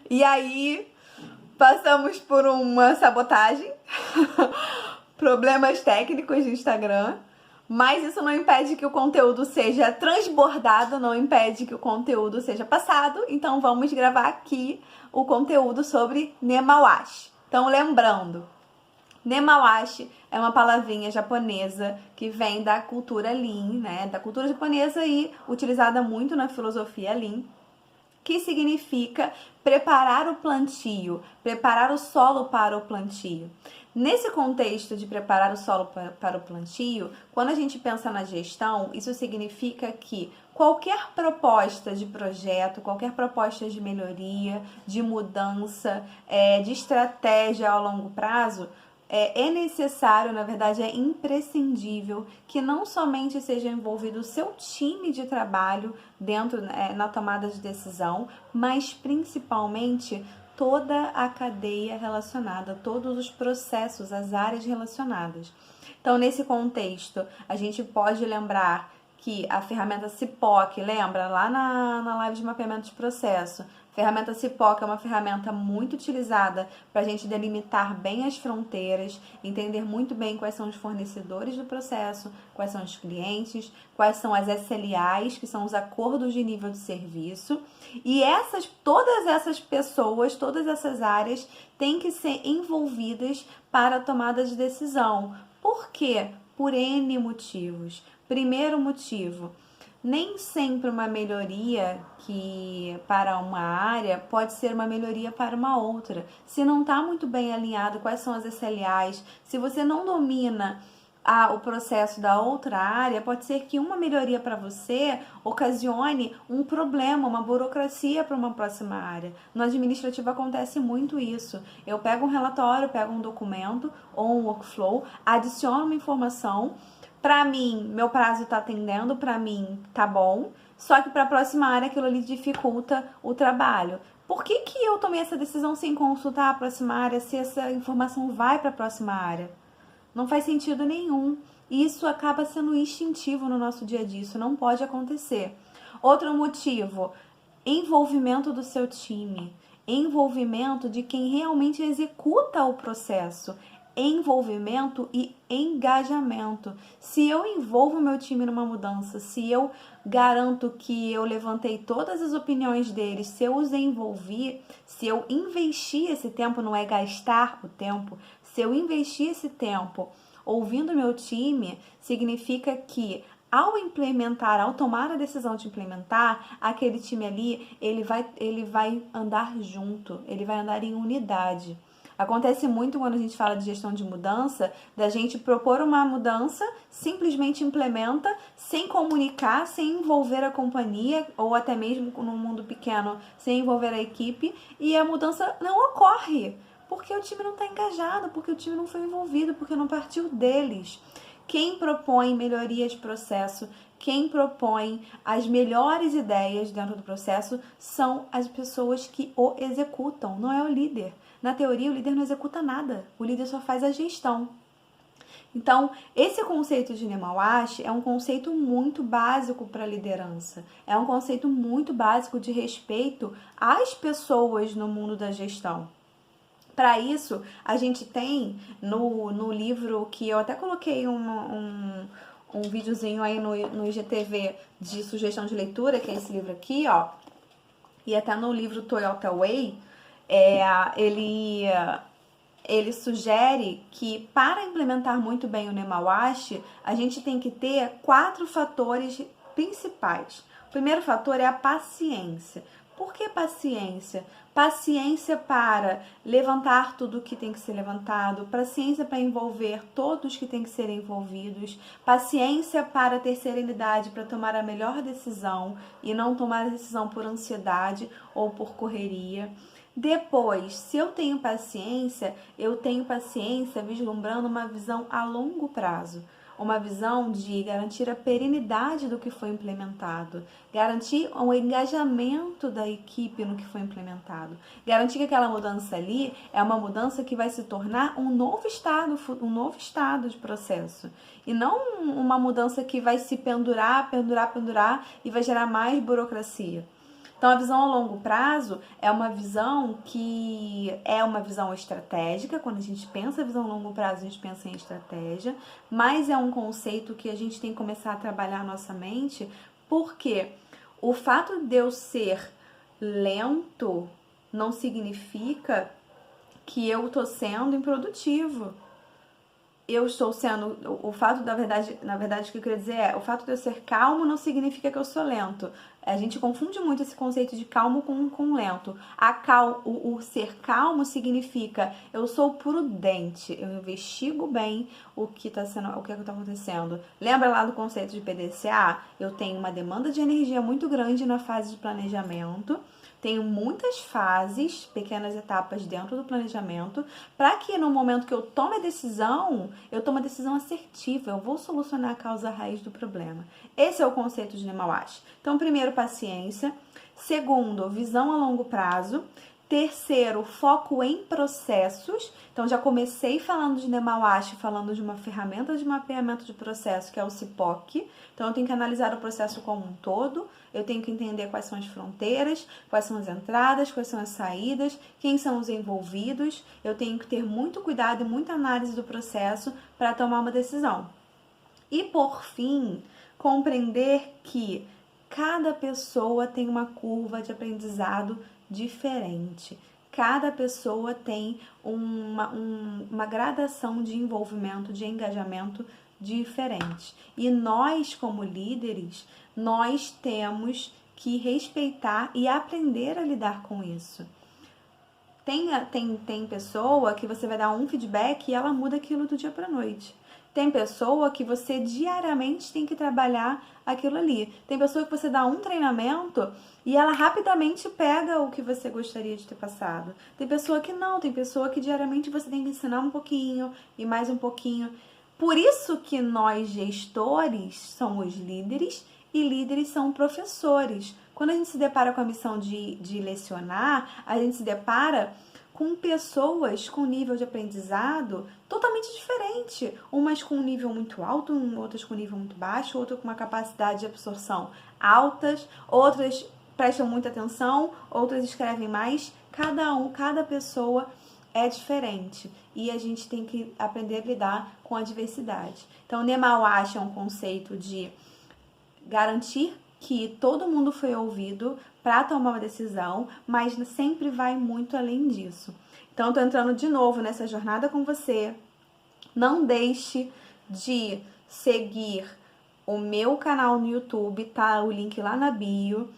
E aí, passamos por uma sabotagem, problemas técnicos de Instagram, mas isso não impede que o conteúdo seja transbordado, não impede que o conteúdo seja passado. Então vamos gravar aqui o conteúdo sobre Nemawashi. Então lembrando, Nemawashi é uma palavrinha japonesa que vem da cultura Lean, né? Da cultura japonesa e utilizada muito na filosofia Lean, que significa preparar o plantio, preparar o solo para o plantio. Nesse contexto de preparar o solo para o plantio, quando a gente pensa na gestão, isso significa que qualquer proposta de projeto, qualquer proposta de melhoria, de mudança, de estratégia ao longo prazo, é necessário, na verdade é imprescindível que não somente seja envolvido o seu time de trabalho dentro na tomada de decisão, mas principalmente toda a cadeia relacionada, todos os processos, as áreas relacionadas. Então, nesse contexto, a gente pode lembrar que a ferramenta CIPOC, lembra lá na live de mapeamento de processo, a ferramenta CIPOC é uma ferramenta muito utilizada para a gente delimitar bem as fronteiras, entender muito bem quais são os fornecedores do processo, quais são os clientes, quais são as SLAs, que são os acordos de nível de serviço. E todas essas pessoas, todas essas áreas têm que ser envolvidas para a tomada de decisão. Por quê? Por N motivos. Primeiro motivo, nem sempre uma melhoria que para uma área pode ser uma melhoria para uma outra. Se não está muito bem alinhado quais são as SLAs, se você não domina o processo da outra área, pode ser que uma melhoria para você ocasione um problema, uma burocracia para uma próxima área. No administrativo acontece muito isso. Eu pego um relatório, pego um documento ou um workflow, adiciono uma informação. Para mim, meu prazo está atendendo, para mim tá bom, só que para a próxima área aquilo ali dificulta o trabalho. Por que eu tomei essa decisão sem consultar a próxima área, se essa informação vai para a próxima área? Não faz sentido nenhum. Isso acaba sendo instintivo no nosso dia a dia, isso não pode acontecer. Outro motivo, envolvimento do seu time, envolvimento de quem realmente executa o processo, envolvimento e engajamento. Se eu envolvo meu time numa mudança, se eu garanto que eu levantei todas as opiniões deles, se eu os envolvi, se eu investi esse tempo, não é gastar o tempo, se eu investir esse tempo ouvindo meu time, significa que ao tomar a decisão de implementar, aquele time ali, ele vai andar junto, ele vai andar em unidade. Acontece muito quando a gente fala de gestão de mudança, da gente propor uma mudança, simplesmente implementa, sem comunicar, sem envolver a companhia, ou até mesmo no mundo pequeno, sem envolver a equipe, e a mudança não ocorre, porque o time não está engajado, porque o time não foi envolvido, porque não partiu deles. Quem propõe melhoria de processo, quem propõe as melhores ideias dentro do processo são as pessoas que o executam, não é o líder. Na teoria, o líder não executa nada, o líder só faz a gestão. Então, esse conceito de Nemawashi é um conceito muito básico para a liderança. É um conceito muito básico de respeito às pessoas no mundo da gestão. Para isso, a gente tem no livro que eu até coloquei um videozinho aí no IGTV de sugestão de leitura, que é esse livro aqui, ó. E até no livro Toyota Way, ele sugere que para implementar muito bem o Nemawashi, a gente tem que ter 4 fatores principais. O primeiro fator é a paciência. Por que paciência? Paciência para levantar tudo o que tem que ser levantado, paciência para envolver todos que têm que ser envolvidos, paciência para ter serenidade para tomar a melhor decisão e não tomar a decisão por ansiedade ou por correria. Depois, se eu tenho paciência vislumbrando uma visão a longo prazo. Uma visão de garantir a perenidade do que foi implementado, garantir o engajamento da equipe no que foi implementado, garantir que aquela mudança ali é uma mudança que vai se tornar um novo estado de processo, e não uma mudança que vai se pendurar e vai gerar mais burocracia. Então, a visão a longo prazo é uma visão que é uma visão estratégica. Quando a gente pensa em visão a longo prazo, a gente pensa em estratégia, mas é um conceito que a gente tem que começar a trabalhar a nossa mente, porque o fato de eu ser lento não significa que eu tô sendo improdutivo. Eu estou sendo, o fato na verdade o que eu queria dizer é, o fato de eu ser calmo não significa que eu sou lento. A gente confunde muito esse conceito de calmo com lento. O ser calmo significa eu sou prudente, eu investigo bem o que está acontecendo. Lembra lá do conceito de PDCA? Eu tenho uma demanda de energia muito grande na fase de planejamento. Tenho muitas fases, pequenas etapas dentro do planejamento, para que no momento que eu tome a decisão, eu tome a decisão assertiva, eu vou solucionar a causa raiz do problema. Esse é o conceito de Nemawashi. Então, primeiro, paciência. Segundo, visão a longo prazo. Terceiro, foco em processos. Então, já comecei falando de Nemawashi, falando de uma ferramenta de mapeamento de processo, que é o CIPOC. Então, eu tenho que analisar o processo como um todo. Eu tenho que entender quais são as fronteiras, quais são as entradas, quais são as saídas, quem são os envolvidos. Eu tenho que ter muito cuidado e muita análise do processo para tomar uma decisão. E, por fim, compreender que cada pessoa tem uma curva de aprendizado diferente. Cada pessoa tem uma gradação de envolvimento, de engajamento diferente. E nós, como líderes, nós temos que respeitar e aprender a lidar com isso. Tem pessoa que você vai dar um feedback e ela muda aquilo do dia para noite. Tem pessoa que você diariamente tem que trabalhar aquilo ali. Tem pessoa que você dá um treinamento e ela rapidamente pega o que você gostaria de ter passado. Tem pessoa que não, tem pessoa que diariamente você tem que ensinar um pouquinho e mais um pouquinho. Por isso que nós, gestores, somos líderes e líderes são professores. Quando a gente se depara com a missão de lecionar, a gente se depara com pessoas com nível de aprendizado totalmente diferente. Umas com um nível muito alto, outras com um nível muito baixo, outras com uma capacidade de absorção altas, outras prestam muita atenção, outras escrevem mais. Cada pessoa é diferente e a gente tem que aprender a lidar com a diversidade. Então, Nemawashi é um conceito de garantir que todo mundo foi ouvido para tomar uma decisão, mas sempre vai muito além disso. Então, eu tô entrando de novo nessa jornada com você. Não deixe de seguir o meu canal no YouTube, tá? O link lá na bio.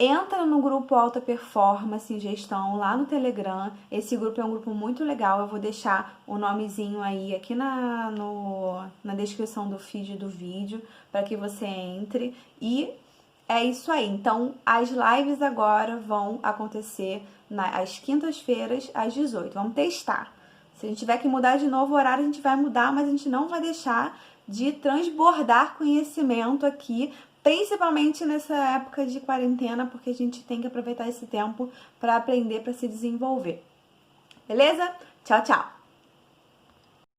Entra no grupo Alta Performance em Gestão lá no Telegram. Esse grupo é um grupo muito legal. Eu vou deixar o nomezinho aí aqui na descrição do feed do vídeo para que você entre. E é isso aí. Então, as lives agora vão acontecer às quintas-feiras, às 18. Vamos testar. Se a gente tiver que mudar de novo o horário, a gente vai mudar, mas a gente não vai deixar de transbordar conhecimento aqui, principalmente nessa época de quarentena, porque a gente tem que aproveitar esse tempo para aprender, para se desenvolver. Beleza? Tchau, tchau!